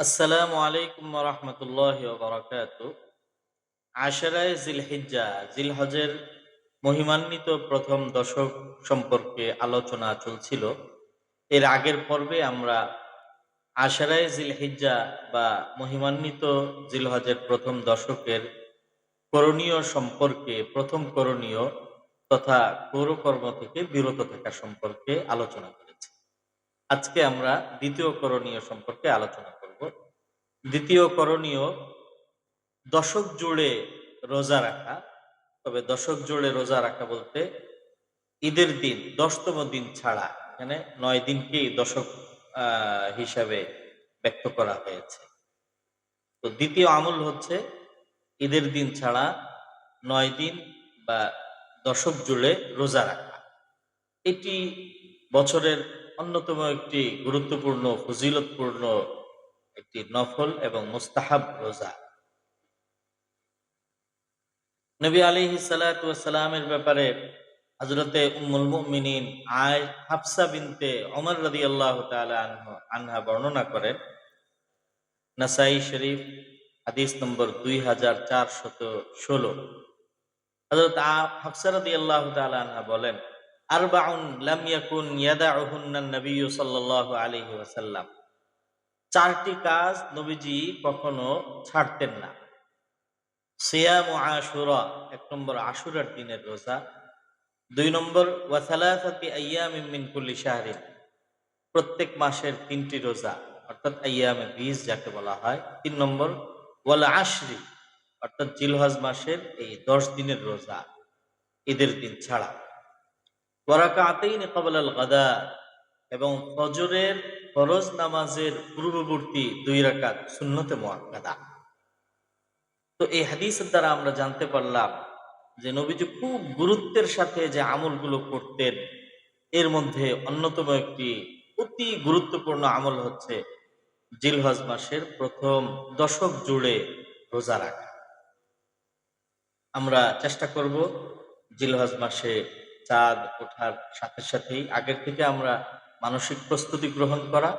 আসসালামু আলাইকুম ওয়া রাহমাতুল্লাহি ওয়া বারাকাতুহু। আশারায়ে জিলহিজ্জা, জিলহজের মহিমান্বিত প্রথম দশক সম্পর্কে আলোচনা চলছিল। এর আগের পর্বে আমরা আশারায়ে জিলহিজ্জা বা মহিমান্বিত জিলহজের প্রথম দশকের করণীয় সম্পর্কে, প্রথম করণীয় তথা গৌরকর্ম থেকে বিরত থাকা সম্পর্কে আলোচনা করেছি। আজকে আমরা দ্বিতীয় করণীয় সম্পর্কে আলোচনা করব। দ্বিতীয় করণীয় দশক জুড়ে রোজা রাখা। তবে দশক জুড়ে রোজা রাখা বলতে ঈদের দিন ১০তম দিন ছাড়া, এখানে ৯ দিনকেই দশক হিসাবে ব্যক্ত করা হয়েছে। তো দ্বিতীয় আমল হচ্ছে ঈদের দিন ছাড়া ৯ দিন বা দশক জুড়ে রোজা রাখা। এটি বছরের অন্যতম একটি গুরুত্বপূর্ণ ফজিলতপূর্ণ একটি নফল এবং মুস্তাহাব রোজা। নবী আলাইহিস সালাতু ওয়াস সালামের ব্যাপারে হযরতে উম্মুল মুমিনিন হাফসা বিনতে ওমর রাদিয়াল্লাহু তাআলা আনহা বর্ণনা করেন। নাসাই শরীফ হাদিস নম্বর ২৪১৬। হযরত হাফসা রাদিয়াল্লাহু তাআলা আনহা বলেন, আরবাউন লাম ইয়াকুন ইয়াদাউহুন্না নবিয়্যু সাল্লাল্লাহু আলাইহি ওয়াসাল্লাম। ৪টি কাজ নবীজি কখনো ছাড়তেন না। সিয়ামু আশুরা, ১ নম্বর আশুরার দিনের রোজা। ২ নম্বর ওয়া সালাসাতি আইয়ামিন মিন কুল্লি শাহরিন, প্রত্যেক মাসের ৩টি রোজা অর্থাৎ আইয়ামে বীজ যাকে বলা হয়। ৩ নম্বর ওয়াল আশরি, অর্থাৎ জিলহজ মাসের এই ১০ দিনের রোজা ঈদের দিন ছাড়া। ওয়া রাকাআতাইনি ক্বাবলাল গাদা, এবং ফজরের ফরজ নামাজের পূর্ববর্তী ২ রাকাত সুন্নতে মুআক্কাদা। তো এই হাদিসের দ্বারা আমরা জানতে পারলাম যে নবীজি খুব গুরুত্বের সাথে যে আমলগুলো করতেন, এর মধ্যে অন্যতম একটি অতি গুরুত্বপূর্ণ আমল হচ্ছে জিলহজ মাসের প্রথম দশক জুড়ে রোজা রাখা। আমরা চেষ্টা করব জিলহজ মাসে চাঁদ ওঠার সাথে সাথেই আগের থেকে আমরা মানসিক প্রস্তুতি গ্রহণ করা।